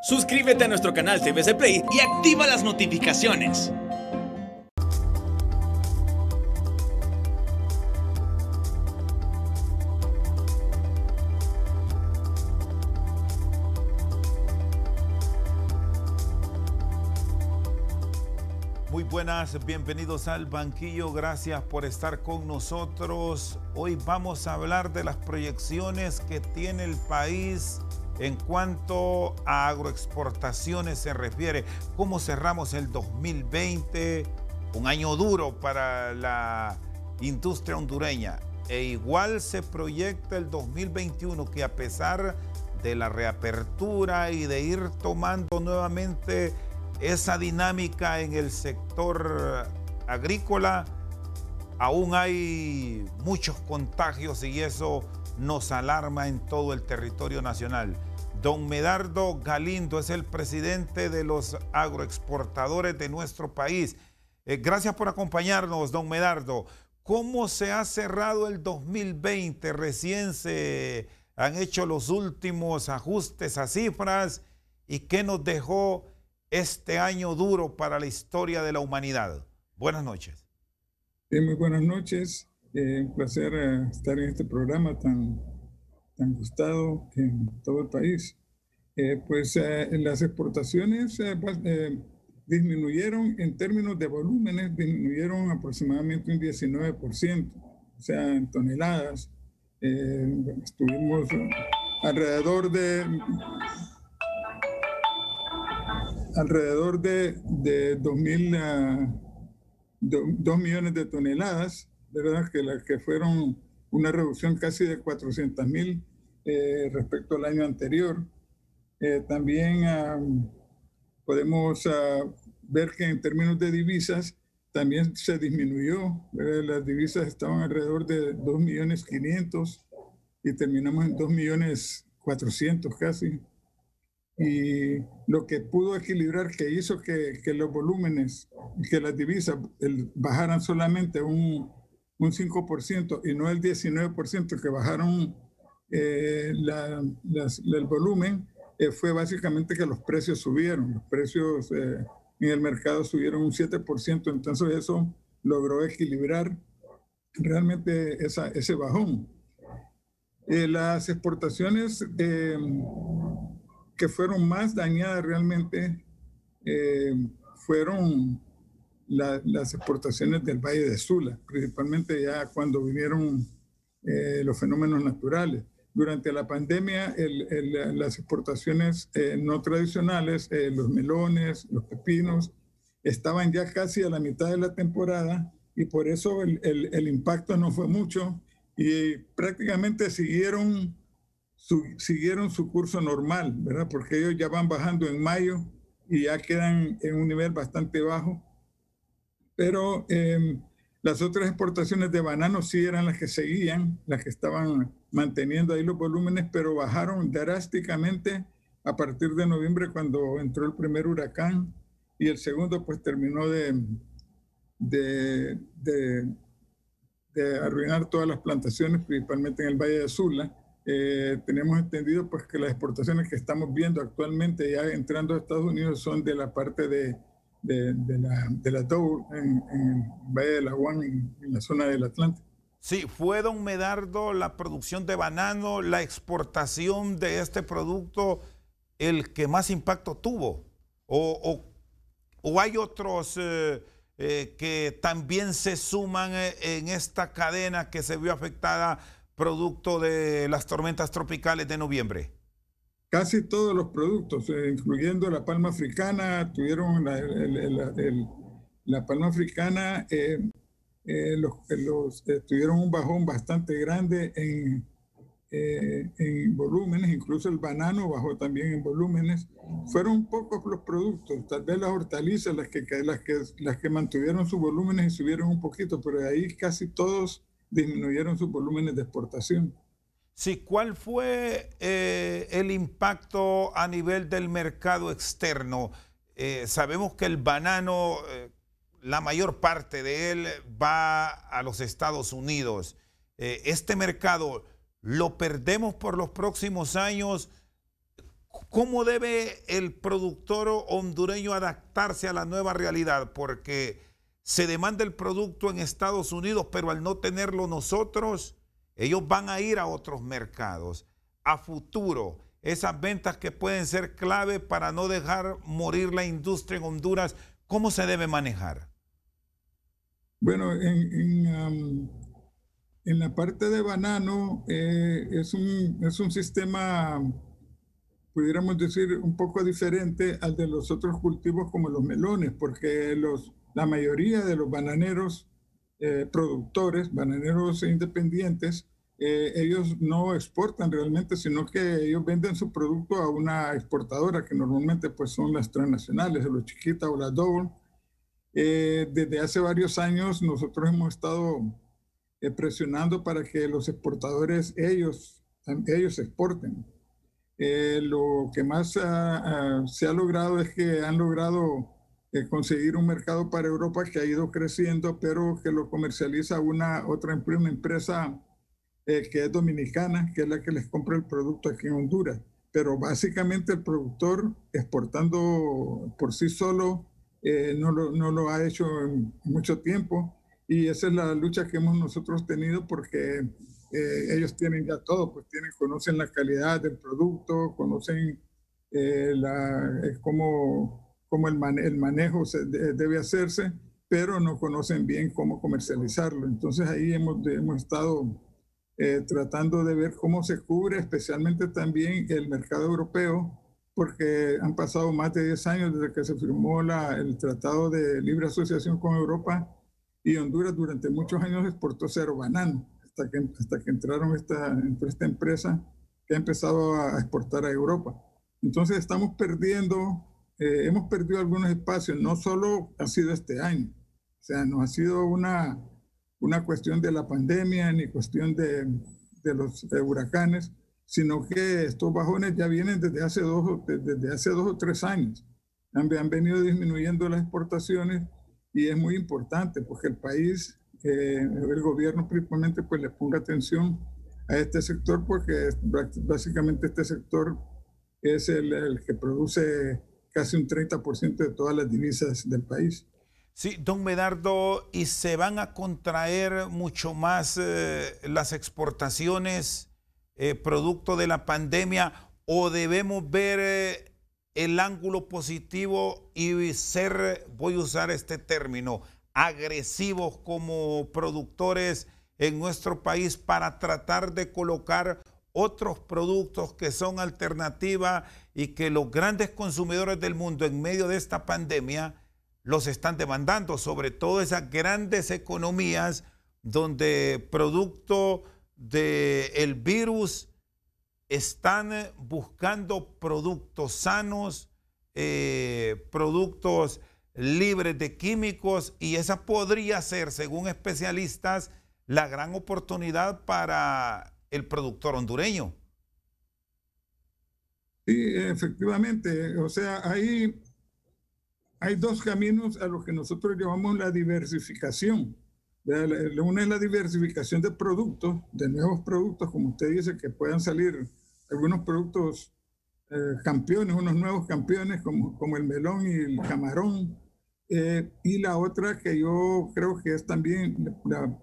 Suscríbete a nuestro canal CBC Play y activa las notificaciones. Muy buenas, bienvenidos al Banquillo, gracias por estar con nosotros. Hoy vamos a hablar de las proyecciones que tiene el país en cuanto a agroexportaciones se refiere. ¿Cómo cerramos el 2020? Un año duro para la industria hondureña. E igual se proyecta el 2021, que a pesar de la reapertura y de ir tomando nuevamente esa dinámica en el sector agrícola, aún hay muchos contagios y eso nos alarma en todo el territorio nacional. Don Medardo Galindo es el presidente de los agroexportadores de nuestro país. Gracias por acompañarnos, don Medardo. ¿Cómo se ha cerrado el 2020? Recién se han hecho los últimos ajustes a cifras. ¿Y qué nos dejó este año duro para la historia de la humanidad? Buenas noches. Muy buenas noches. Un placer estar en este programa tan gustado en todo el país. Las exportaciones disminuyeron en términos de volúmenes, disminuyeron aproximadamente un 19%, o sea, en toneladas. Estuvimos alrededor de 2 millones de toneladas, ¿verdad? Que fueron una reducción casi de 400,000 respecto al año anterior. También podemos ver que en términos de divisas también se disminuyó. Las divisas estaban alrededor de 2.500.000 y terminamos en 2.400.000 casi. Y lo que pudo equilibrar, que hizo que los volúmenes, que las divisas bajaran solamente un 5% y no el 19% que bajaron el volumen, fue básicamente que los precios subieron. Los precios en el mercado subieron un 7%, entonces eso logró equilibrar realmente ese bajón. Las exportaciones que fueron más dañadas realmente fueron las exportaciones del Valle de Sula, principalmente ya cuando vinieron los fenómenos naturales. Durante la pandemia, las exportaciones no tradicionales, los melones, los pepinos, estaban ya casi a la mitad de la temporada y por eso el impacto no fue mucho y prácticamente siguieron su curso normal, ¿verdad? Porque ellos ya van bajando en mayo y ya quedan en un nivel bastante bajo. Pero las otras exportaciones de banano sí eran las que seguían, las que estaban manteniendo ahí los volúmenes, pero bajaron drásticamente a partir de noviembre cuando entró el primer huracán y el segundo pues terminó de arruinar todas las plantaciones, principalmente en el Valle de Sula. Tenemos entendido pues que las exportaciones que estamos viendo actualmente ya entrando a Estados Unidos son de la parte de la Dow en el Valle de la Juan, en la zona del Atlántico. Sí, fue, don Medardo, la producción de banano, la exportación de este producto, el que más impacto tuvo. ¿O hay otros que también se suman en esta cadena que se vio afectada producto de las tormentas tropicales de noviembre? Casi todos los productos, incluyendo la palma africana, tuvieron la palma africana, tuvieron un bajón bastante grande en volúmenes, incluso el banano bajó también en volúmenes. Fueron pocos los productos, tal vez las hortalizas las que mantuvieron sus volúmenes y subieron un poquito, pero de ahí casi todos disminuyeron sus volúmenes de exportación. Sí, ¿cuál fue el impacto a nivel del mercado externo? Sabemos que el banano, la mayor parte de él va a los Estados Unidos. Este mercado, ¿lo perdemos por los próximos años? ¿Cómo debe el productor hondureño adaptarse a la nueva realidad? Porque se demanda el producto en Estados Unidos, pero al no tenerlo nosotros, ellos van a ir a otros mercados. A futuro, esas ventas que pueden ser clave para no dejar morir la industria en Honduras, ¿cómo se debe manejar? Bueno, en la parte de banano es un sistema, pudiéramos decir, un poco diferente al de los otros cultivos como los melones, porque la mayoría de los bananeros productores, bananeros independientes, ellos no exportan realmente, sino que ellos venden su producto a una exportadora, que normalmente pues son las transnacionales, los Chiquita o las Double. Desde hace varios años nosotros hemos estado presionando para que los exportadores ellos exporten. Lo que más se ha logrado es que han logrado conseguir un mercado para Europa que ha ido creciendo, pero que lo comercializa una empresa que es dominicana, que es la que les compra el producto aquí en Honduras. Pero básicamente el productor exportando por sí solo no lo ha hecho en mucho tiempo, y esa es la lucha que hemos nosotros tenido, porque ellos tienen ya todo, pues conocen la calidad del producto, conocen cómo el manejo debe hacerse, pero no conocen bien cómo comercializarlo. Entonces ahí hemos estado tratando de ver cómo se cubre especialmente también el mercado europeo, porque han pasado más de 10 años desde que se firmó el Tratado de Libre Asociación con Europa, y Honduras durante muchos años exportó cero banano, hasta que entró esta empresa que ha empezado a exportar a Europa. Entonces hemos perdido algunos espacios, no solo ha sido este año, o sea, no ha sido una cuestión de la pandemia ni cuestión de los huracanes, sino que estos bajones ya vienen desde hace 2 o 3 años. Han venido disminuyendo las exportaciones, y es muy importante porque el país, el gobierno principalmente, pues le ponga atención a este sector, porque básicamente este sector es el que produce casi un 30% de todas las divisas del país. Sí, don Medardo, ¿y se van a contraer mucho más las exportaciones producto de la pandemia, o debemos ver el ángulo positivo y ser, voy a usar este término, agresivos como productores en nuestro país para tratar de colocar otros productos que son alternativa y que los grandes consumidores del mundo en medio de esta pandemia los están demandando, sobre todo esas grandes economías donde producto del virus están buscando productos sanos, productos libres de químicos, y esa podría ser, según especialistas, la gran oportunidad para el productor hondureño. Sí, efectivamente. O sea, hay 2 caminos a los que nosotros llamamos la diversificación. Una es la diversificación de productos, de nuevos productos, como usted dice, que puedan salir algunos productos campeones, unos nuevos campeones como el melón y el camarón. Y la otra, que yo creo que es también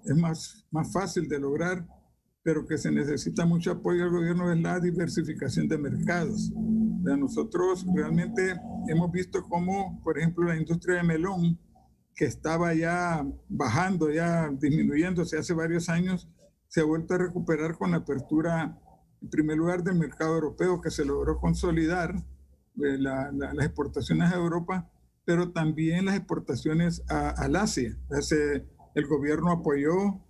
es más fácil de lograr, pero que se necesita mucho apoyo del gobierno, es la diversificación de mercados. Nosotros realmente hemos visto cómo, por ejemplo, la industria de melón, que estaba ya bajando, ya disminuyéndose hace varios años, se ha vuelto a recuperar con la apertura, en primer lugar, del mercado europeo, que se logró consolidar las exportaciones a Europa, pero también las exportaciones al Asia. El gobierno apoyó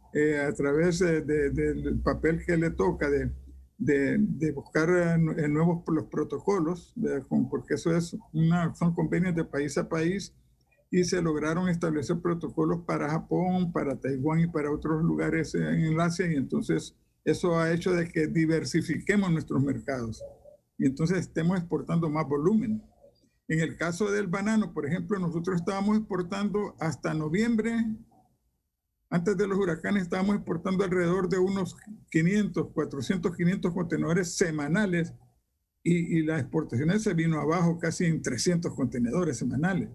a través del papel que le toca de buscar nuevos los protocolos, porque eso son convenios de país a país, y se lograron establecer protocolos para Japón, para Taiwán y para otros lugares en el Asia, y entonces eso ha hecho de que diversifiquemos nuestros mercados y entonces estemos exportando más volumen. En el caso del banano, por ejemplo, nosotros estábamos exportando hasta noviembre, antes de los huracanes, estábamos exportando alrededor de unos 500 contenedores semanales y las exportaciones se vino abajo casi en 300 contenedores semanales,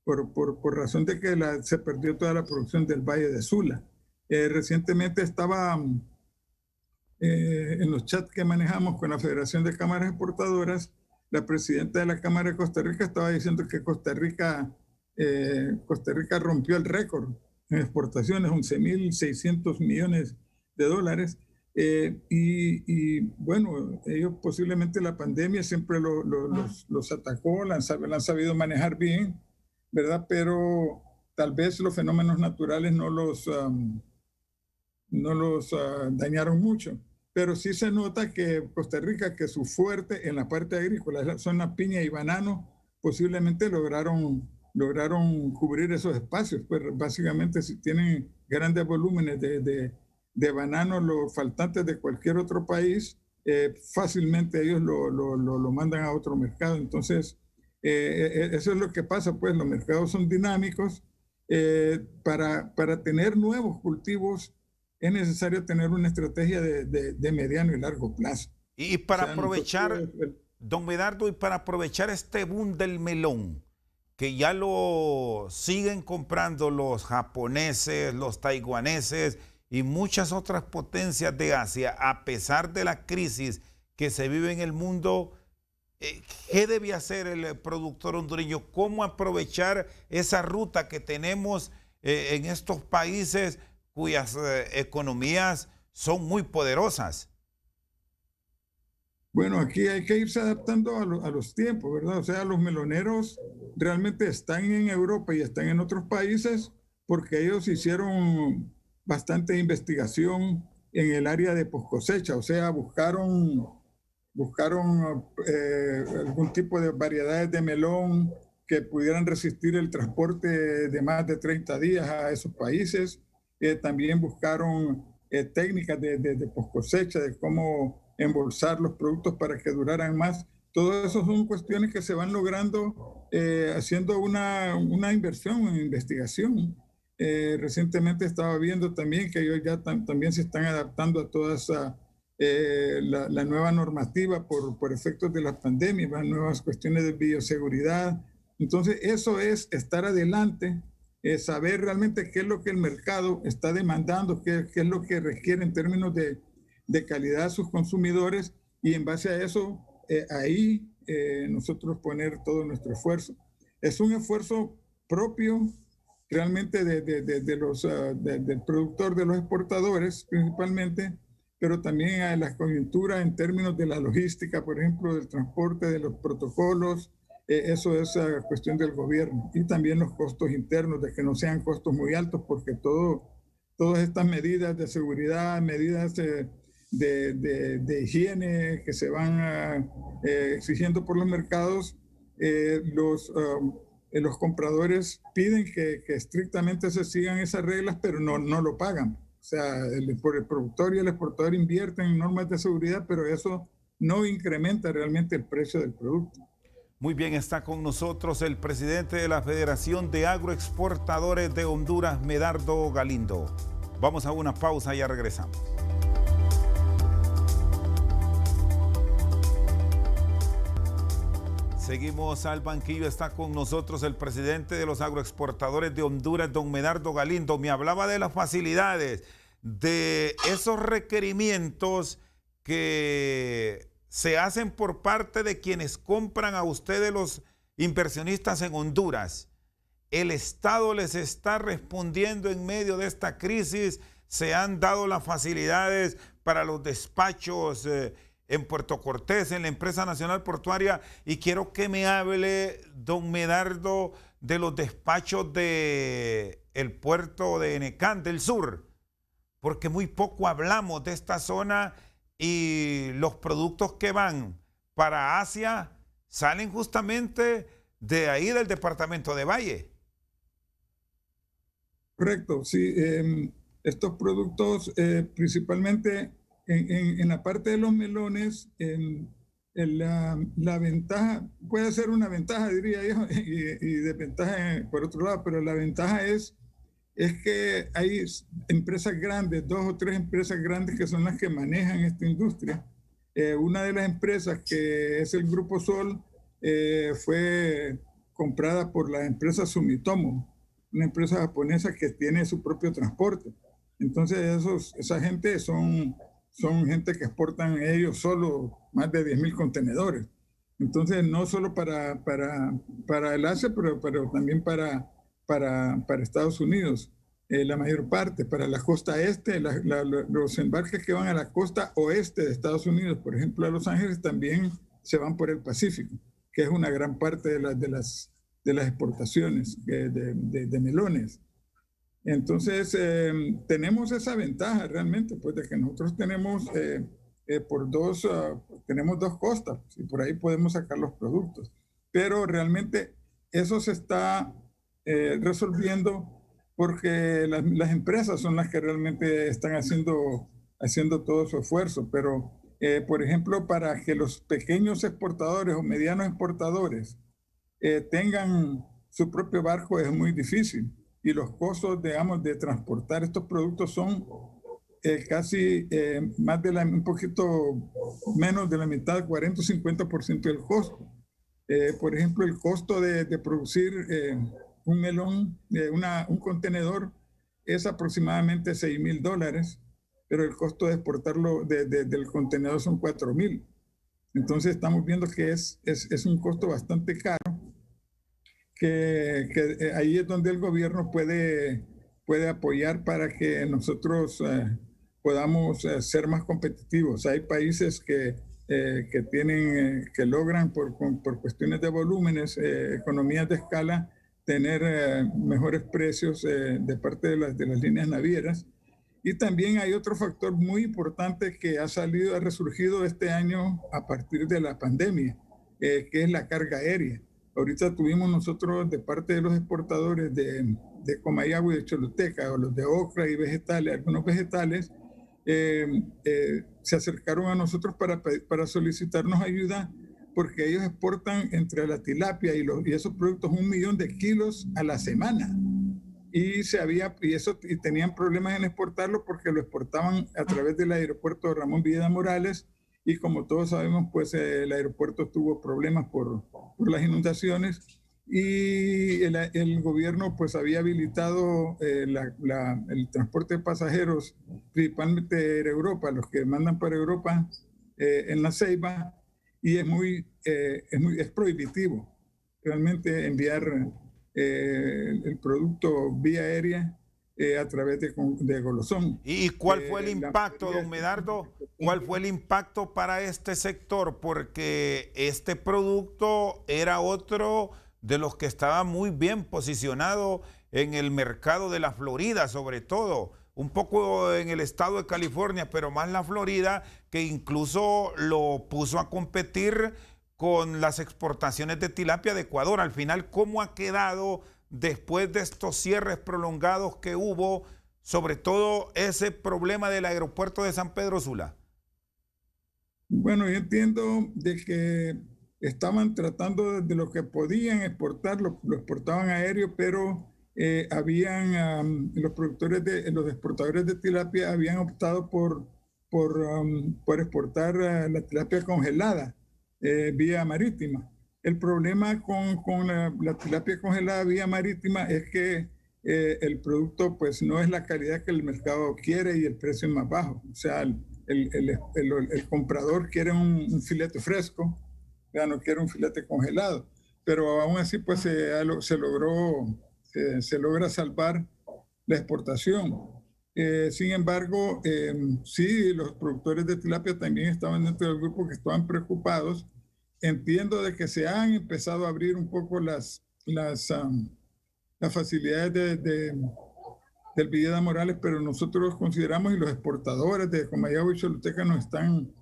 por razón de que se perdió toda la producción del Valle de Sula. Recientemente estaba en los chats que manejamos con la Federación de Cámaras Exportadoras, la presidenta de la Cámara de Costa Rica estaba diciendo que Costa Rica rompió el récord en exportaciones, 11.600 millones de dólares. Y bueno, ellos posiblemente la pandemia siempre los atacó, la han sabido manejar bien, ¿verdad? Pero tal vez los fenómenos naturales no los dañaron mucho. Pero sí se nota que Costa Rica, que su fuerte en la parte agrícola son la piña y banano, posiblemente lograron cubrir esos espacios. Pues básicamente si tienen grandes volúmenes de banano, los faltantes de cualquier otro país, fácilmente ellos lo mandan a otro mercado. Entonces, eso es lo que pasa, pues los mercados son dinámicos. Para tener nuevos cultivos es necesario tener una estrategia de mediano y largo plazo. Y para aprovechar, don Medardo, y para aprovechar este boom del melón, que ya lo siguen comprando los japoneses, los taiwaneses y muchas otras potencias de Asia, a pesar de la crisis que se vive en el mundo, ¿qué debe hacer el productor hondureño? ¿Cómo aprovechar esa ruta que tenemos en estos países cuyas economías son muy poderosas? Bueno, aquí hay que irse adaptando a los tiempos, ¿verdad? O sea, los meloneros realmente están en Europa y están en otros países porque ellos hicieron bastante investigación en el área de poscosecha, o sea, buscaron algún tipo de variedades de melón que pudieran resistir el transporte de más de 30 días a esos países. También buscaron técnicas de poscosecha, de cómo embolsar los productos para que duraran más. Todo eso son cuestiones que se van logrando haciendo una inversión en investigación. Recientemente estaba viendo también que ellos ya también se están adaptando a toda esa la nueva normativa por efectos de la pandemia, las nuevas cuestiones de bioseguridad. Entonces, eso es estar adelante, saber realmente qué es lo que el mercado está demandando, qué es lo que requiere en términos de calidad sus consumidores, y en base a eso, ahí nosotros poner todo nuestro esfuerzo. Es un esfuerzo propio realmente del productor, de los exportadores principalmente, pero también a las coyunturas en términos de la logística, por ejemplo, del transporte, de los protocolos. Eso es cuestión del gobierno, y también los costos internos, de que no sean costos muy altos, porque todas estas medidas de seguridad, medidas de higiene que se van exigiendo por los mercados, los compradores piden que estrictamente se sigan esas reglas, pero no lo pagan. O sea, el productor y el exportador invierten en normas de seguridad, pero eso no incrementa realmente el precio del producto. Muy bien, está con nosotros el presidente de la Federación de Agroexportadores de Honduras, Medardo Galindo. Vamos a una pausa y ya regresamos. Seguimos al banquillo, está con nosotros el presidente de los agroexportadores de Honduras, don Medardo Galindo. Me hablaba de las facilidades, de esos requerimientos que se hacen por parte de quienes compran a ustedes, los inversionistas en Honduras. El Estado les está respondiendo en medio de esta crisis. Se han dado las facilidades para los despachos en Puerto Cortés, en la Empresa Nacional Portuaria, y quiero que me hable, don Medardo, de los despachos del puerto de Necán del Sur, porque muy poco hablamos de esta zona, y los productos que van para Asia salen justamente de ahí, del departamento de Valle. Correcto, sí. Estos productos principalmente en la parte de los melones, la ventaja, puede ser una ventaja, diría yo, y desventaja por otro lado, pero la ventaja es que hay empresas grandes, 2 o 3 empresas grandes que son las que manejan esta industria, una de las empresas, que es el Grupo Sol, fue comprada por la empresa Sumitomo, una empresa japonesa que tiene su propio transporte. Entonces esa gente son gente que exportan ellos solo más de 10.000 contenedores. Entonces no solo para el Asia, pero también para Estados Unidos. La mayor parte, para la costa este, los embarques que van a la costa oeste de Estados Unidos, por ejemplo a Los Ángeles, también se van por el Pacífico, que es una gran parte de las exportaciones de melones. Entonces, tenemos esa ventaja realmente, pues de que nosotros tenemos, tenemos dos costas y por ahí podemos sacar los productos. Pero realmente eso se está resolviendo porque las empresas son las que realmente están haciendo todo su esfuerzo. Pero, por ejemplo, para que los pequeños exportadores o medianos exportadores tengan su propio barco es muy difícil. Y los costos, digamos, de transportar estos productos son casi un poquito menos de la mitad, 40 o 50% del costo. Por ejemplo, el costo de producir un melón, un contenedor, es aproximadamente $6,000, pero el costo de exportarlo del contenedor son $4,000. Entonces estamos viendo que es un costo bastante caro, que ahí es donde el gobierno puede apoyar para que nosotros podamos ser más competitivos. Hay países que logran por cuestiones de volúmenes, economías de escala, tener mejores precios de parte de las líneas navieras. Y también hay otro factor muy importante que ha resurgido este año a partir de la pandemia, que es la carga aérea. Ahorita tuvimos nosotros de parte de los exportadores de Comayagua y de Choluteca, o los de ocra y vegetales, algunos vegetales, se acercaron a nosotros para solicitarnos ayuda, porque ellos exportan entre la tilapia y esos productos 1 millón de kilos a la semana. Y tenían problemas en exportarlo porque lo exportaban a través del aeropuerto de Ramón Villeda Morales. Y como todos sabemos, pues el aeropuerto tuvo problemas por las inundaciones y el gobierno pues había habilitado el transporte de pasajeros, principalmente de Europa, los que mandan para Europa en la Ceiba, y es prohibitivo realmente enviar el producto vía aérea a través de Golozón. ¿Y cuál fue el impacto, don Medardo? ¿Cuál fue el impacto para este sector? Porque este producto era otro de los que estaba muy bien posicionado en el mercado de la Florida, sobre todo. Un poco en el estado de California, pero más la Florida, que incluso lo puso a competir con las exportaciones de tilapia de Ecuador. Al final, ¿cómo ha quedado después de estos cierres prolongados que hubo, sobre todo ese problema del aeropuerto de San Pedro Sula? Bueno, yo entiendo de que estaban tratando de lo que podían exportar, lo exportaban aéreo, pero los exportadores de tilapia habían optado por exportar la tilapia congelada vía marítima. El problema con la tilapia congelada vía marítima es que el producto pues no es la calidad que el mercado quiere y el precio es más bajo. O sea, el comprador quiere un filete fresco, ya no quiere un filete congelado. Pero aún así pues se logra salvar la exportación. Sin embargo, sí, los productores de tilapia también estaban dentro del grupo que estaban preocupados. Entiendo de que se han empezado a abrir un poco las facilidades del Villeda Morales, pero nosotros consideramos, y los exportadores de Comayagua y Choluteca nos están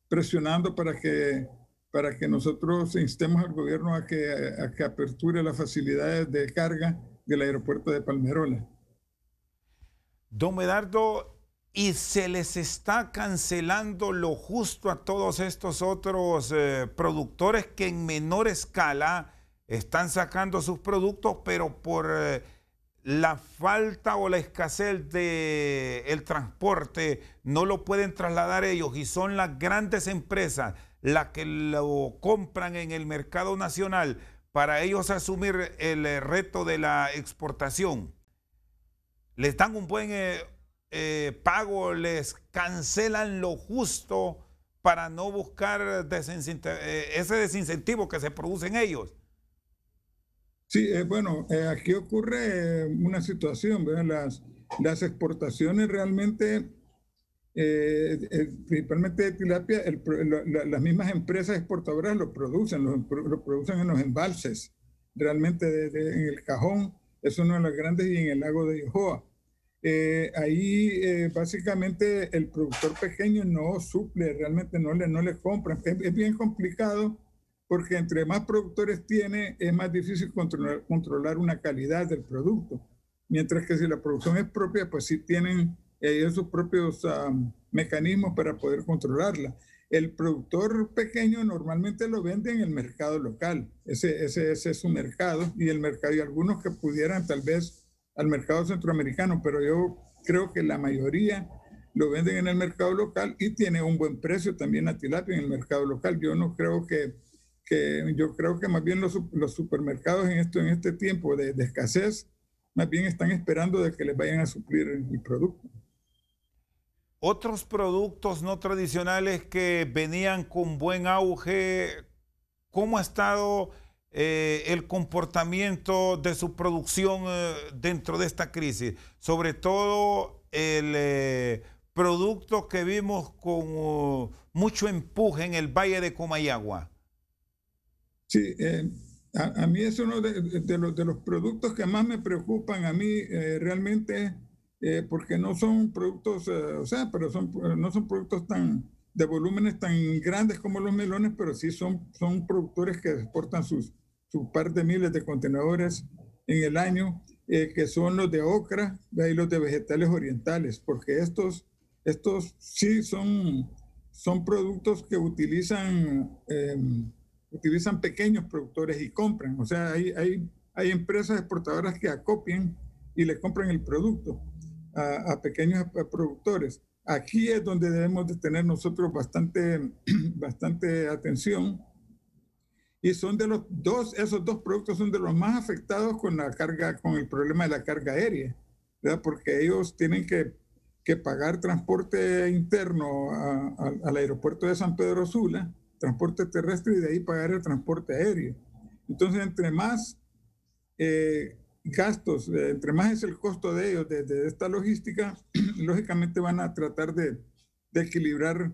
presionando para que nosotros instemos al gobierno a que aperture las facilidades de carga del aeropuerto de Palmerola. Don Medardo, ¿y se les está cancelando lo justo a todos estos otros productores que en menor escala están sacando sus productos, pero por la falta o la escasez de el transporte no lo pueden trasladar ellos y son las grandes empresas las que lo compran en el mercado nacional para ellos asumir el reto de la exportación. Les dan un buen pago, les cancelan lo justo para no buscar ese desincentivo que se produce en ellos. Sí, bueno, aquí ocurre una situación, ¿verdad? Las exportaciones realmente, principalmente de tilapia, las mismas empresas exportadoras lo producen en los embalses, realmente en el Cajón, es uno de los grandes, y en el lago de Yohoa. Ahí básicamente el productor pequeño no suple, realmente no le compra. Es bien complicado porque entre más productores tiene, es más difícil controlar una calidad del producto. Mientras que si la producción es propia, pues sí tienen ellos sus propios mecanismos para poder controlarla. El productor pequeño normalmente lo vende en el mercado local. Ese es su mercado, y el mercado, y algunos que pudieran tal vez al mercado centroamericano, pero yo creo que la mayoría lo venden en el mercado local y tiene un buen precio también la tilapia en el mercado local. Yo no creo yo creo que más bien los supermercados en este tiempo de escasez, más bien están esperando de que les vayan a suplir el producto. Otros productos no tradicionales que venían con buen auge, ¿cómo ha estado el comportamiento de su producción dentro de esta crisis? Sobre todo el producto que vimos con mucho empuje en el Valle de Comayagua. Sí, a mí es uno de los productos que más me preocupan a mí realmente, porque no son productos, pero no son productos de volúmenes tan grandes como los melones, pero sí son productores que exportan sus par de miles de contenedores en el año, que son los de ocra y los de vegetales orientales, porque estos sí son productos que utilizan pequeños productores y compran. O sea, hay empresas exportadoras que acopian y le compran el producto a pequeños productores. Aquí es donde debemos de tener nosotros bastante atención, y son esos dos productos son de los más afectados con el problema de la carga aérea, ¿verdad? Porque ellos tienen que pagar transporte interno al aeropuerto de San Pedro Sula, transporte terrestre, y de ahí pagar el transporte aéreo. Entonces, entre más gastos, entre más es el costo de ellos, de esta logística, lógicamente van a tratar de equilibrar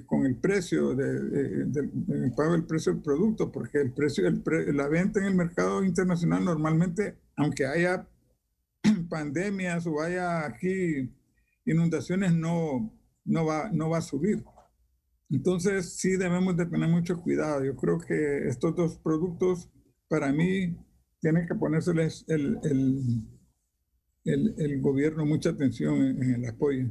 con el precio, el pago del precio del producto, porque la venta en el mercado internacional normalmente, aunque haya pandemias o haya aquí inundaciones, no va a subir. Entonces sí debemos de tener mucho cuidado. Yo creo que estos dos productos, para mí, tiene que ponérseles el gobierno mucha atención en el apoyo.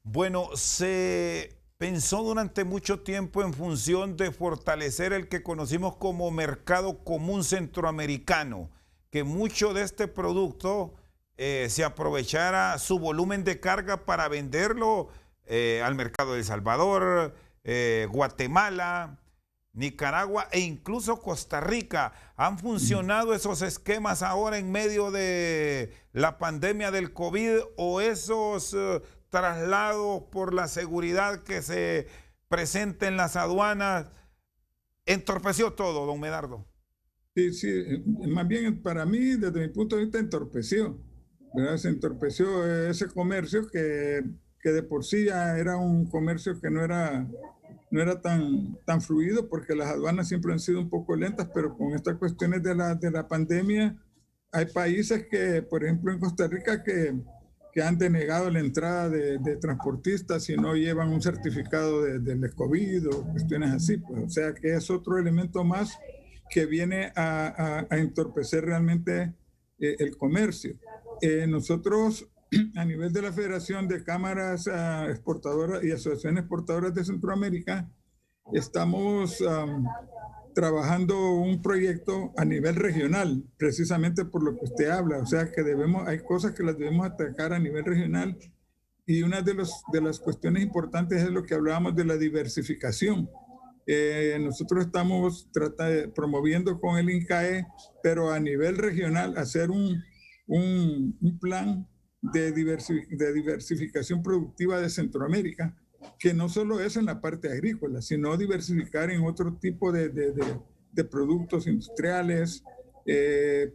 Bueno, se pensó durante mucho tiempo en función de fortalecer el que conocimos como mercado común centroamericano, que mucho de este producto se aprovechara su volumen de carga para venderlo al mercado de El Salvador, Guatemala, Nicaragua e incluso Costa Rica. ¿Han funcionado esos esquemas ahora en medio de la pandemia del COVID, o esos traslados por la seguridad que se presenta en las aduanas entorpeció todo, don Medardo? Sí, más bien para mí, desde mi punto de vista, entorpeció, ¿verdad? Se entorpeció ese comercio que de por sí ya era un comercio que no era tan fluido, porque las aduanas siempre han sido un poco lentas, pero con estas cuestiones de la pandemia, hay países que, por ejemplo en Costa Rica, que han denegado la entrada de transportistas si no llevan un certificado del COVID o cuestiones así. Pues, o sea que es otro elemento más que viene a entorpecer realmente el comercio. Nosotros, a nivel de la Federación de Cámaras Exportadoras y Asociaciones Exportadoras de Centroamérica, estamos trabajando un proyecto a nivel regional, precisamente por lo que usted habla. O sea, que hay cosas que las debemos atacar a nivel regional, y una de las cuestiones importantes es lo que hablábamos de la diversificación. Nosotros estamos promoviendo con el INCAE, pero a nivel regional, hacer un plan de diversificación productiva de Centroamérica, que no solo es en la parte agrícola, sino diversificar en otro tipo de productos industriales,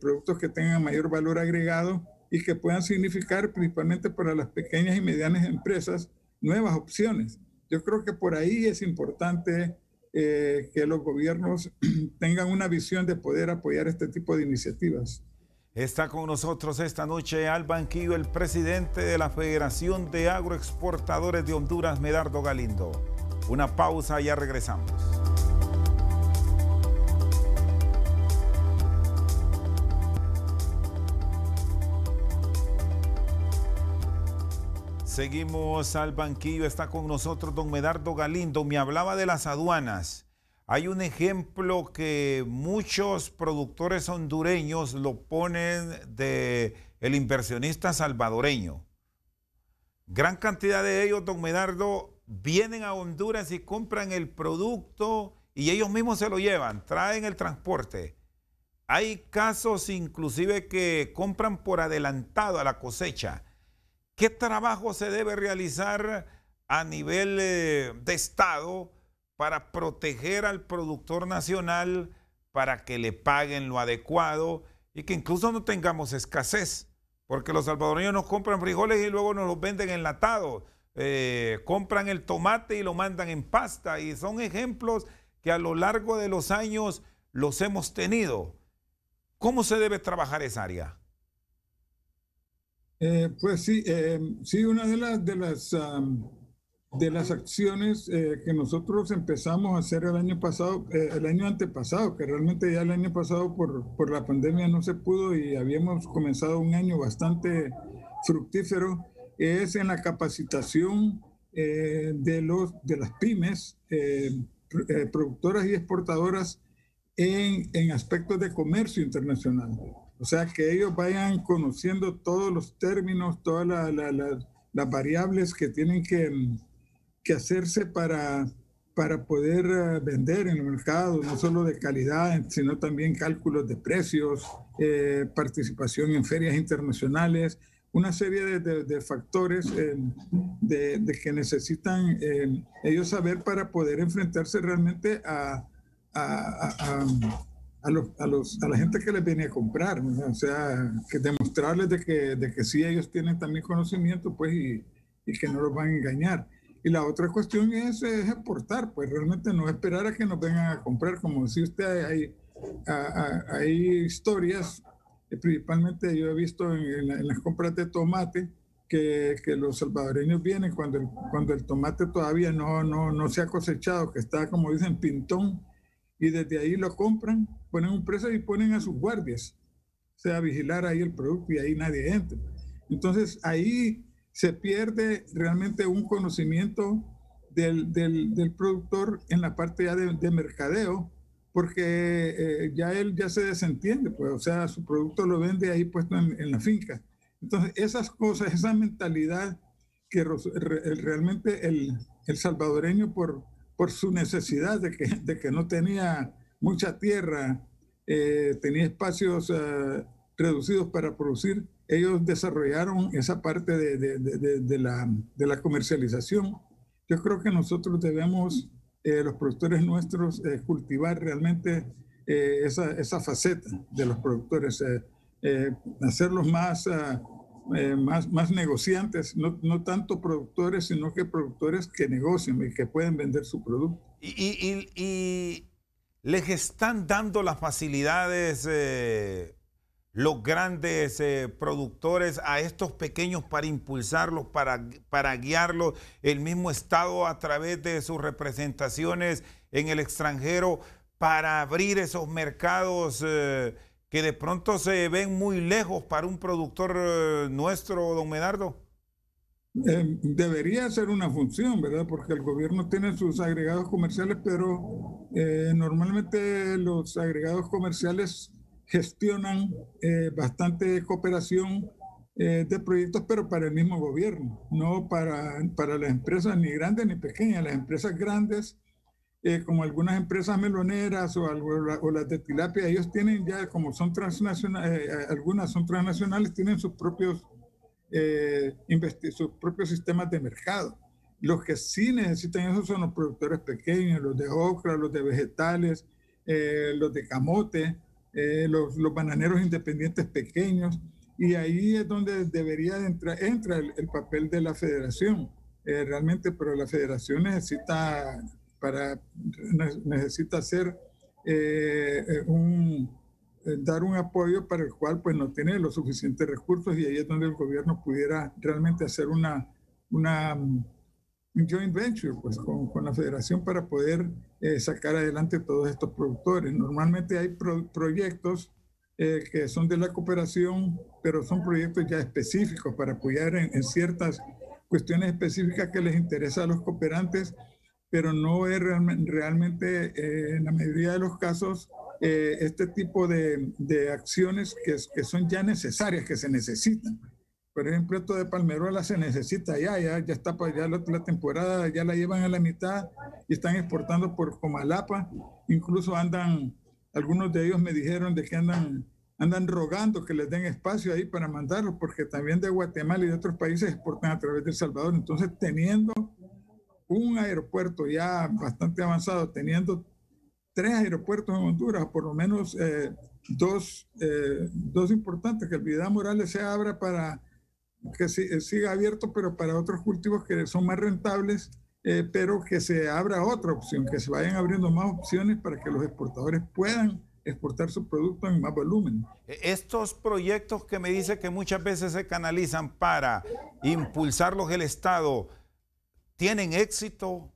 productos que tengan mayor valor agregado y que puedan significar, principalmente para las pequeñas y medianas empresas, nuevas opciones. Yo creo que por ahí es importante que los gobiernos tengan una visión de poder apoyar este tipo de iniciativas. Está con nosotros esta noche al banquillo el presidente de la Federación de Agroexportadores de Honduras, Medardo Galindo. Una pausa, ya regresamos. Seguimos al banquillo, está con nosotros don Medardo Galindo. Me hablaba de las aduanas. Hay un ejemplo que muchos productores hondureños lo ponen de el inversionista salvadoreño. Gran cantidad de ellos, don Medardo, vienen a Honduras y compran el producto y ellos mismos se lo llevan, traen el transporte. Hay casos inclusive que compran por adelantado a la cosecha. ¿Qué trabajo se debe realizar a nivel de Estado para proteger al productor nacional, para que le paguen lo adecuado y que incluso no tengamos escasez? Porque los salvadoreños nos compran frijoles y luego nos los venden enlatados. Compran el tomate y lo mandan en pasta, y son ejemplos que a lo largo de los años los hemos tenido. ¿Cómo se debe trabajar esa área? Pues sí, una de las acciones que nosotros empezamos a hacer el año antepasado, que realmente ya el año pasado por la pandemia no se pudo y habíamos comenzado un año bastante fructífero, es en la capacitación de las pymes, productoras y exportadoras en aspectos de comercio internacional. O sea, que ellos vayan conociendo todos los términos, todas las variables que tienen que hacerse para poder vender en el mercado, no solo de calidad, sino también cálculos de precios, participación en ferias internacionales, una serie de factores de que necesitan ellos saber para poder enfrentarse realmente a la gente que les viene a comprar, ¿no? O sea, que demostrarles de que sí ellos tienen también conocimiento, pues, y que no los van a engañar. Y la otra cuestión es exportar, pues realmente no esperar a que nos vengan a comprar. Como decía usted, hay historias, principalmente yo he visto en las compras de tomate, que los salvadoreños vienen cuando el tomate todavía no se ha cosechado, que está, como dicen, pintón, y desde ahí lo compran, ponen un precio y ponen a sus guardias, o sea, a vigilar ahí el producto, y ahí nadie entra. Entonces ahí se pierde realmente un conocimiento del productor en la parte ya de mercadeo, porque él ya se desentiende, pues, o sea, su producto lo vende ahí puesto en la finca. Entonces esas cosas, esa mentalidad que realmente el salvadoreño por su necesidad de que no tenía mucha tierra, tenía espacios reducidos para producir, ellos desarrollaron esa parte de la comercialización. Yo creo que nosotros debemos, los productores nuestros, cultivar realmente esa faceta de los productores, hacerlos más negociantes, no tanto productores, sino que productores que negocian y que pueden vender su producto. Y les están dando las facilidades los grandes productores a estos pequeños para impulsarlos, para guiarlos, el mismo Estado a través de sus representaciones en el extranjero, para abrir esos mercados que de pronto se ven muy lejos para un productor nuestro, don Medardo? Debería ser una función, ¿verdad? Porque el gobierno tiene sus agregados comerciales, pero Normalmente los agregados comerciales gestionan bastante cooperación de proyectos, pero para el mismo gobierno, no para las empresas ni grandes ni pequeñas. Las empresas grandes, como algunas empresas meloneras o las de tilapia, ellos tienen ya, como son transnacionales, algunas son transnacionales, tienen sus propios sistemas de mercado. Los que sí necesitan eso son los productores pequeños, los de okra, los de vegetales, los de camote, los bananeros independientes pequeños. Y ahí es donde debería entra el papel de la federación. Realmente, pero la federación necesita hacer dar un apoyo para el cual pues no tiene los suficientes recursos, y ahí es donde el gobierno pudiera realmente hacer un joint venture pues, con la federación para poder sacar adelante todos estos productores. Normalmente hay proyectos que son de la cooperación, pero son proyectos ya específicos para apoyar en ciertas cuestiones específicas que les interesa a los cooperantes, pero no es realmente en la mayoría de los casos este tipo de acciones que son ya necesarias, que se necesitan. Por ejemplo, esto de palmerola se necesita ya está, ya la temporada ya la llevan a la mitad y están exportando por Comalapa. Incluso algunos de ellos me dijeron de que andan rogando que les den espacio ahí para mandarlos, porque también de Guatemala y de otros países exportan a través de El Salvador. Entonces, teniendo un aeropuerto ya bastante avanzado, teniendo 3 aeropuertos en Honduras, por lo menos dos importantes, que el Vidal Morales se abra para que siga abierto, pero para otros cultivos que son más rentables, pero que se abra otra opción, que se vayan abriendo más opciones para que los exportadores puedan exportar su producto en más volumen. Estos proyectos que me dice que muchas veces se canalizan para impulsarlos el Estado, ¿tienen éxito?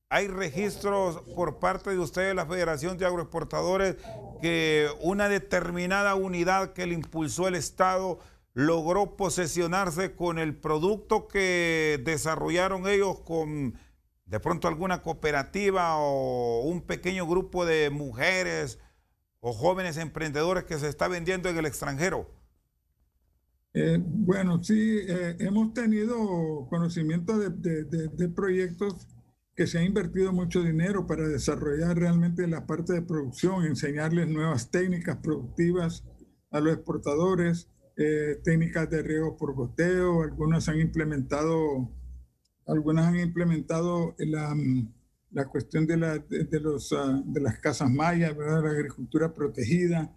¿Hay registros por parte de ustedes, la Federación de Agroexportadores, que una determinada unidad que le impulsó el Estado logró posesionarse con el producto que desarrollaron ellos con de pronto alguna cooperativa o un pequeño grupo de mujeres o jóvenes emprendedores que se está vendiendo en el extranjero? Bueno, sí, hemos tenido conocimiento de proyectos que se ha invertido mucho dinero para desarrollar realmente la parte de producción, enseñarles nuevas técnicas productivas a los exportadores, técnicas de riego por goteo. Algunas han implementado la cuestión de las casas mayas, ¿verdad? La agricultura protegida,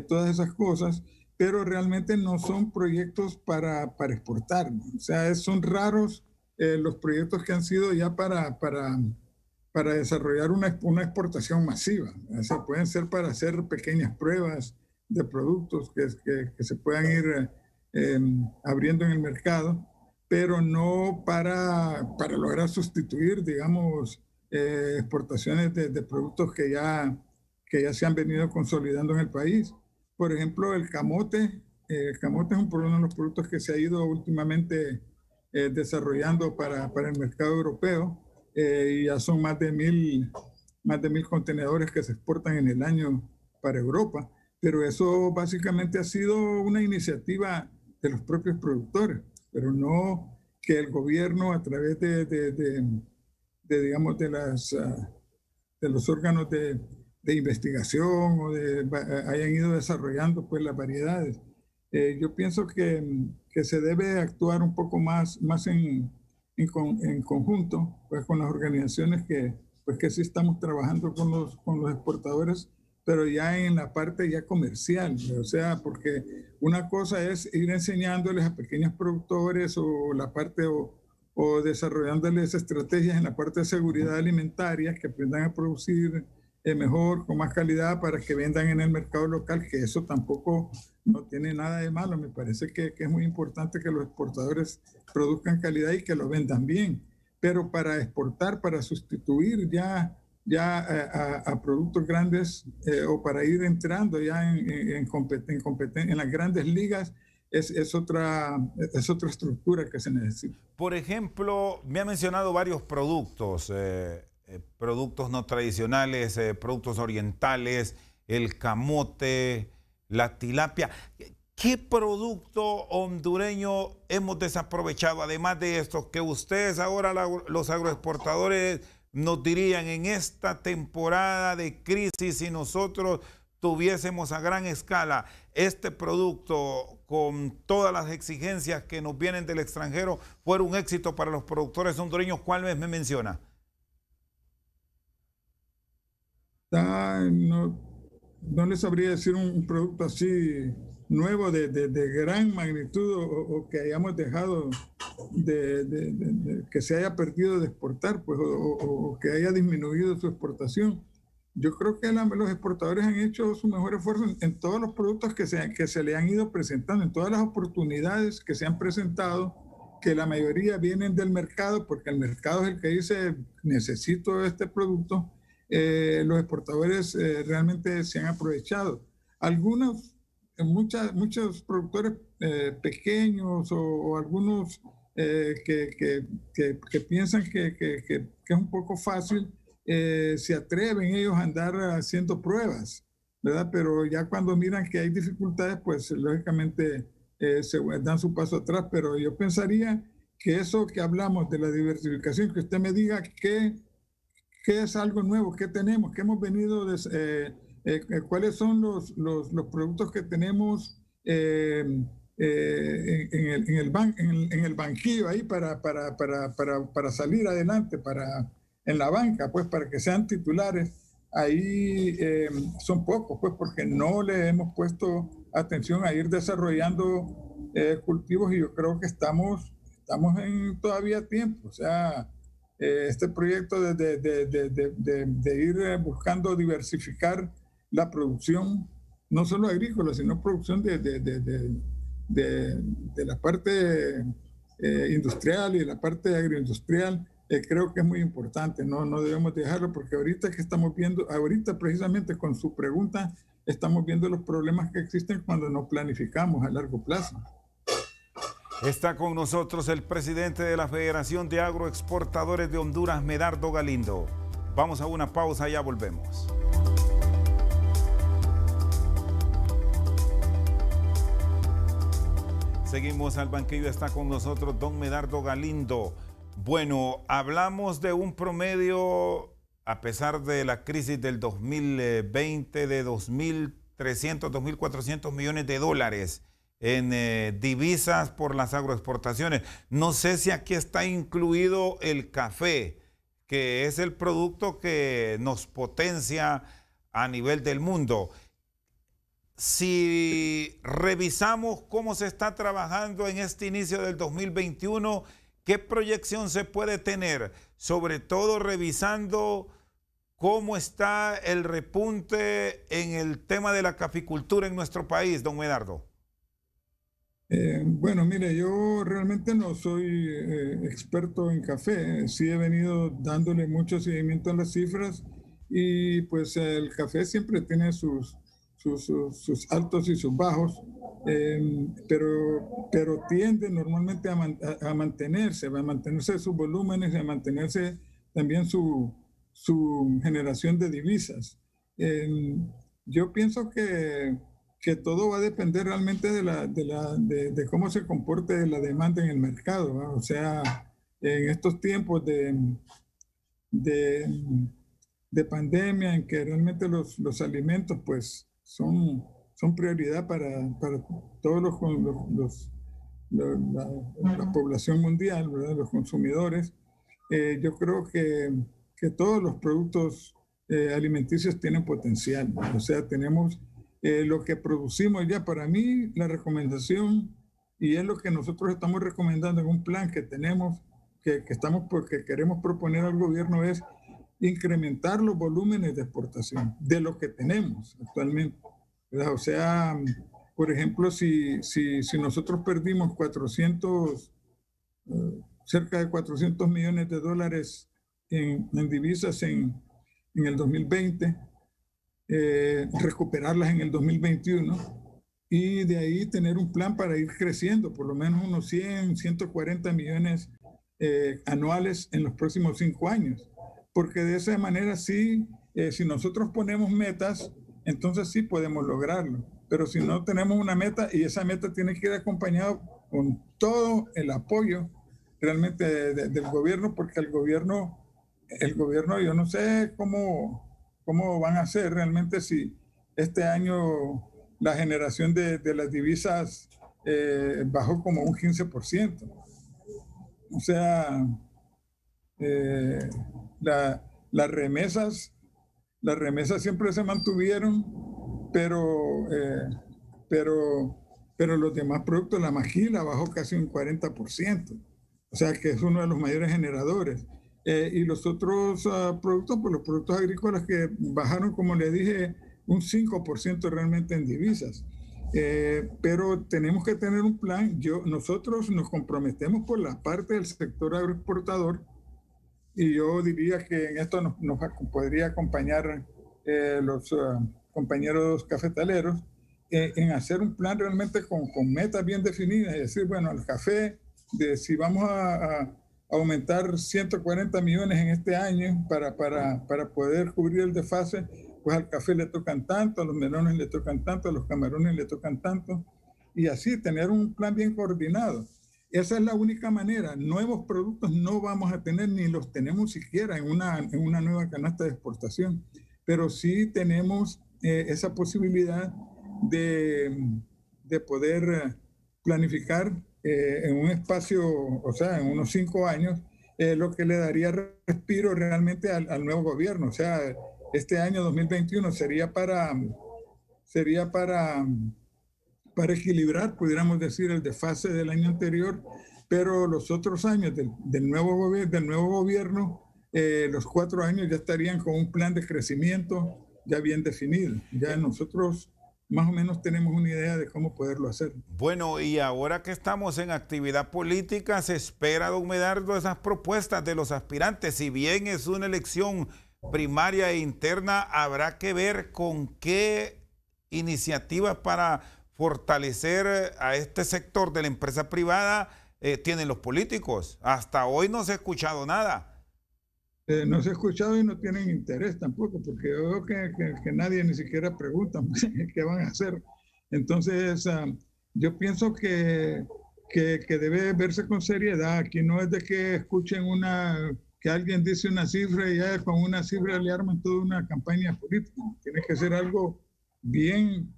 todas esas cosas, pero realmente no son proyectos para exportar, ¿no? O sea, son raros los proyectos que han sido ya para desarrollar una exportación masiva. O sea, pueden ser para hacer pequeñas pruebas de productos que se puedan ir abriendo en el mercado, pero no para lograr sustituir, digamos, exportaciones de productos que ya se han venido consolidando en el país. Por ejemplo, el camote. El camote es uno de los productos que se ha ido últimamente desarrollando para el mercado europeo, y ya son más de 1,000 contenedores que se exportan en el año para Europa. Pero eso básicamente ha sido una iniciativa de los propios productores, pero no que el gobierno a través digamos, de los órganos de investigación hayan ido desarrollando pues las variedades. Yo pienso que se debe actuar un poco más en conjunto pues, con las organizaciones que sí estamos trabajando con los exportadores, pero ya en la parte ya comercial. O sea, porque una cosa es ir enseñándoles a pequeños productores o desarrollándoles estrategias en la parte de seguridad alimentaria, que aprendan a producir mejor, con más calidad, para que vendan en el mercado local, que eso tampoco no tiene nada de malo. Me parece que es muy importante que los exportadores produzcan calidad y que lo vendan bien, pero para exportar, para sustituir ya a productos grandes o para ir entrando ya en las grandes ligas, es otra estructura que se necesita. Por ejemplo, me ha mencionado varios productos. productos no tradicionales, productos orientales, el camote, la tilapia. ¿Qué producto hondureño hemos desaprovechado, además de estos, que ustedes ahora, los agroexportadores, nos dirían en esta temporada de crisis, si nosotros tuviésemos a gran escala este producto con todas las exigencias que nos vienen del extranjero, fuera un éxito para los productores hondureños? ¿Cuál me menciona? No les sabría decir un producto así nuevo de gran magnitud o que hayamos dejado que se haya perdido de exportar, pues, o que haya disminuido su exportación. Yo creo que los exportadores han hecho su mejor esfuerzo en todos los productos que se le han ido presentando, en todas las oportunidades que se han presentado, que la mayoría vienen del mercado, porque el mercado es el que dice, necesito este producto. Los exportadores realmente se han aprovechado. Muchos productores pequeños o algunos que piensan que es un poco fácil, se atreven ellos a andar haciendo pruebas, ¿verdad? Pero ya cuando miran que hay dificultades, pues lógicamente se dan su paso atrás. Pero yo pensaría que eso que hablamos de la diversificación, que usted me diga qué es algo nuevo, qué tenemos, qué hemos venido, cuáles son los productos que tenemos en el banquillo ahí para salir adelante, en la banca, pues para que sean titulares. Ahí son pocos, pues porque no le hemos puesto atención a ir desarrollando cultivos, y yo creo que estamos en todavía tiempo. O sea, este proyecto de ir buscando diversificar la producción, no solo agrícola, sino producción de la parte industrial y la parte agroindustrial, creo que es muy importante. No debemos dejarlo, porque ahorita que estamos viendo, ahorita precisamente con su pregunta, estamos viendo los problemas que existen cuando no planificamos a largo plazo. Está con nosotros el presidente de la Federación de Agroexportadores de Honduras, Medardo Galindo. Vamos a una pausa, ya volvemos. Seguimos al banquillo, está con nosotros don Medardo Galindo. Bueno, hablamos de un promedio, a pesar de la crisis del 2020, de 2.300, 2.400 millones de dólares en divisas por las agroexportaciones. No sé si aquí está incluido el café, que es el producto que nos potencia a nivel del mundo. Si revisamos cómo se está trabajando en este inicio del 2021, ¿qué proyección se puede tener? Sobre todo revisando cómo está el repunte en el tema de la caficultura en nuestro país, don Medardo. Bueno, mire, yo realmente no soy experto en café. Sí he venido dándole mucho seguimiento a las cifras, y pues el café siempre tiene sus altos y sus bajos, pero tiende normalmente a mantenerse sus volúmenes, a mantenerse también su generación de divisas. Yo pienso que todo va a depender realmente de cómo se comporte la demanda en el mercado, ¿no? O sea, en estos tiempos de pandemia, en que realmente los alimentos pues son prioridad para todos la población mundial, ¿verdad? Los consumidores. Yo creo que todos los productos alimenticios tienen potencial, ¿no? O sea, tenemos lo que producimos ya. Para mí, la recomendación, y es lo que nosotros estamos recomendando en un plan que tenemos, que queremos proponer al gobierno, es incrementar los volúmenes de exportación de lo que tenemos actualmente, ¿verdad? O sea, por ejemplo, si nosotros perdimos cerca de 400 millones de dólares en divisas en el 2020, recuperarlas en el 2021, y de ahí tener un plan para ir creciendo por lo menos unos 100, 140 millones anuales en los próximos 5 años. porque de esa manera sí, si nosotros ponemos metas, entonces sí podemos lograrlo. Pero si no tenemos una meta, y esa meta tiene que ir acompañada con todo el apoyo realmente del gobierno, porque el gobierno, yo no sé cómo van a hacer realmente si este año la generación de las divisas bajó como un 15%. O sea, la, las remesas siempre se mantuvieron, pero, pero los demás productos, la maquila bajó casi un 40%, o sea que es uno de los mayores generadores. Y los otros productos, pues los productos agrícolas que bajaron, como le dije, un 5% realmente en divisas. Pero tenemos que tener un plan. Nosotros nos comprometemos por la parte del sector agroexportador, y yo diría que en esto nos podría acompañar los compañeros cafetaleros en hacer un plan realmente con metas bien definidas, es decir, bueno, el café, si vamos a aumentar 140 millones en este año para poder cubrir el desfase, pues al café le tocan tanto, a los melones le tocan tanto, a los camarones le tocan tanto, y así tener un plan bien coordinado. Esa es la única manera. Nuevos productos no vamos a tener, ni los tenemos siquiera en una nueva canasta de exportación, pero sí tenemos esa posibilidad de poder planificar en un espacio, o sea, en unos 5 años, lo que le daría respiro realmente al nuevo gobierno. O sea, este año 2021 sería para equilibrar, pudiéramos decir, el desfase del año anterior, pero los otros años del nuevo gobierno, los 4 años ya estarían con un plan de crecimiento ya bien definido. Ya nosotros más o menos tenemos una idea de cómo poderlo hacer. Bueno, y ahora que estamos en actividad política, se espera, don Medardo, esas propuestas de los aspirantes. Si bien es una elección primaria e interna, habrá que ver con qué iniciativas para fortalecer a este sector de la empresa privada tienen los políticos. Hasta hoy no se ha escuchado nada. No se ha escuchado y no tienen interés tampoco, porque yo veo que nadie ni siquiera pregunta qué van a hacer. Entonces, yo pienso que debe verse con seriedad. Aquí no es de que escuchen que alguien dice una cifra y ya con una cifra le arman toda una campaña política. Tiene que ser algo bien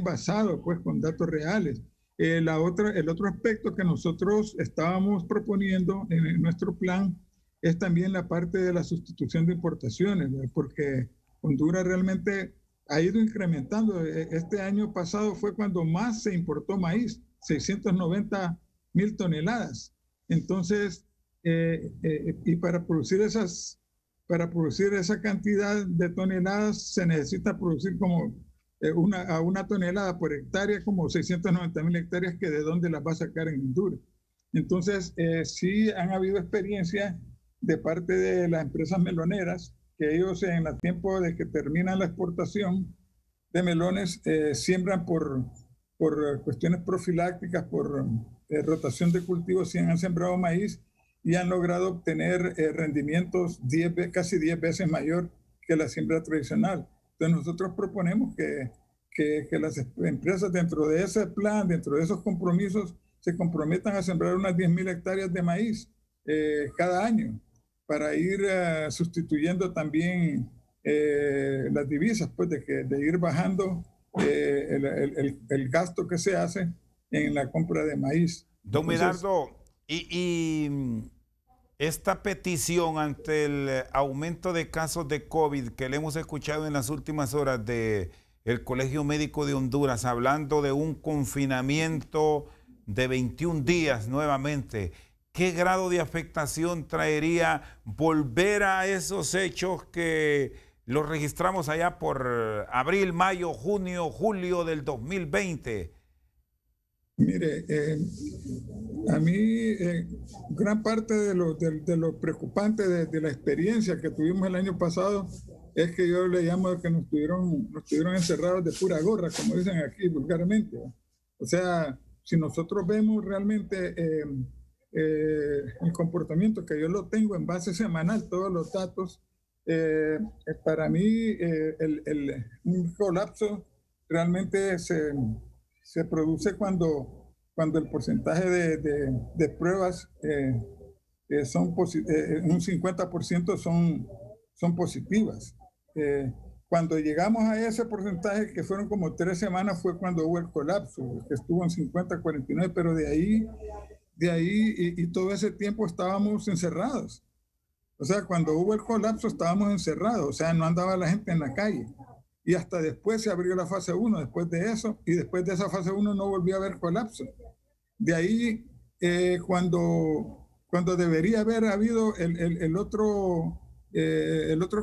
basado, pues, con datos reales. El otro aspecto que nosotros estábamos proponiendo en nuestro plan es también la parte de la sustitución de importaciones, ¿verdad? Porque Honduras realmente ha ido incrementando. Este año pasado fue cuando más se importó maíz, 690,000 toneladas. Entonces, y para producir esa cantidad de toneladas se necesita producir como a una tonelada por hectárea, como 690,000 hectáreas, que de dónde las va a sacar en Honduras. Entonces, sí han habido experiencias de parte de las empresas meloneras, que ellos en el tiempo de que terminan la exportación de melones, siembran por cuestiones profilácticas, por rotación de cultivos, sí han sembrado maíz y han logrado obtener rendimientos casi 10 veces mayor que la siembra tradicional. Entonces nosotros proponemos que las empresas dentro de ese plan, dentro de esos compromisos, se comprometan a sembrar unas 10,000 hectáreas de maíz cada año, para ir sustituyendo también las divisas, pues de ir bajando el gasto que se hace en la compra de maíz. Don Medardo, y esta petición ante el aumento de casos de COVID que le hemos escuchado en las últimas horas del Colegio Médico de Honduras, hablando de un confinamiento de 21 días nuevamente, ¿qué grado de afectación traería volver a esos hechos que los registramos allá por abril, mayo, junio, julio del 2020? Mire, a mí gran parte de lo preocupante de la experiencia que tuvimos el año pasado es que yo le llamo que nos tuvieron encerrados de pura gorra, como dicen aquí vulgarmente. O sea, si nosotros vemos realmente el comportamiento, que yo lo tengo en base semanal, todos los datos, Para mí, un colapso realmente se produce cuando el porcentaje de pruebas un 50% son positivas. Cuando llegamos a ese porcentaje, que fueron como 3 semanas, fue cuando hubo el colapso, que estuvo en 50-49, pero de ahí y todo ese tiempo estábamos encerrados. O sea, cuando hubo el colapso estábamos encerrados, o sea, no andaba la gente en la calle. Y hasta después se abrió la fase 1, después de eso, y después de esa fase 1 no volvió a haber colapso. De ahí, cuando debería haber habido el otro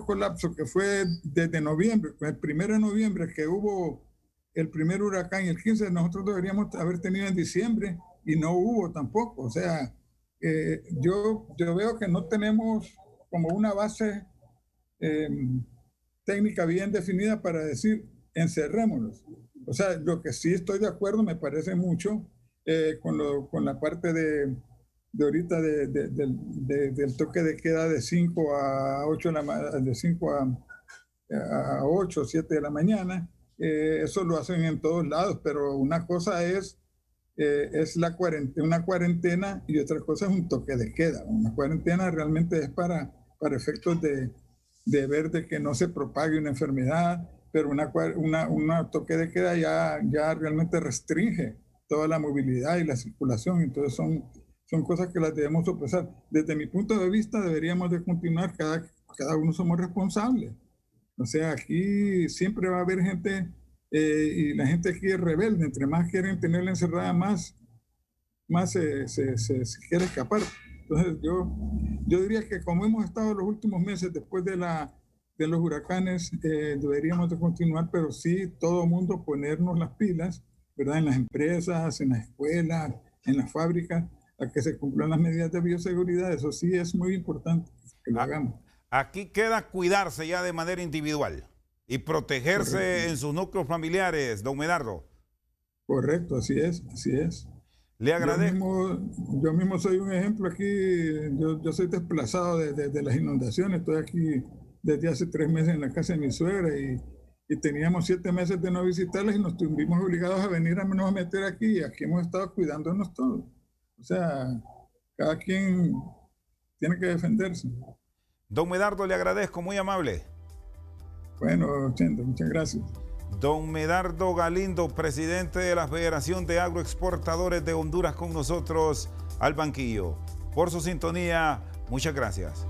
colapso, que fue desde noviembre, el 1 de noviembre, que hubo el primer huracán, y el 15 nosotros deberíamos haber tenido en diciembre, y no hubo tampoco. O sea, yo veo que no tenemos como una base técnica bien definida para decir encerrémonos. O sea, lo que sí estoy de acuerdo, me parece mucho con la parte de ahorita del toque de queda de 5 a 8 de 5 a 8 o 7 de la mañana. Eso lo hacen en todos lados, pero una cosa es una cuarentena y otra cosa es un toque de queda. Una cuarentena realmente es para efectos de ver de que no se propague una enfermedad, pero una toque de queda ya realmente restringe toda la movilidad y la circulación. Entonces son cosas que las debemos sopesar. Desde mi punto de vista deberíamos de continuar, cada uno somos responsables. O sea, aquí siempre va a haber gente y la gente aquí es rebelde. Entre más quieren tenerla encerrada, más se quiere escapar. Entonces yo diría que como hemos estado los últimos meses después de los huracanes, deberíamos de continuar, pero sí todo el mundo ponernos las pilas, ¿verdad? En las empresas, en las escuelas, en las fábricas, a que se cumplan las medidas de bioseguridad. Eso sí es muy importante que lo hagamos. Aquí queda cuidarse ya de manera individual y protegerse. Correcto. En sus núcleos familiares, don Medardo. Correcto, así es, así es. Le agradezco. Yo mismo soy un ejemplo aquí. Yo soy desplazado de las inundaciones. Estoy aquí desde hace 3 meses en la casa de mi suegra y teníamos 7 meses de no visitarles y nos tuvimos obligados a venir a meter aquí. Y aquí hemos estado cuidándonos todos. O sea, cada quien tiene que defenderse. Don Medardo, le agradezco, muy amable. Bueno, Chendo, muchas gracias. Don Medardo Galindo, presidente de la Federación de Agroexportadores de Honduras, con nosotros al banquillo. Por su sintonía, muchas gracias.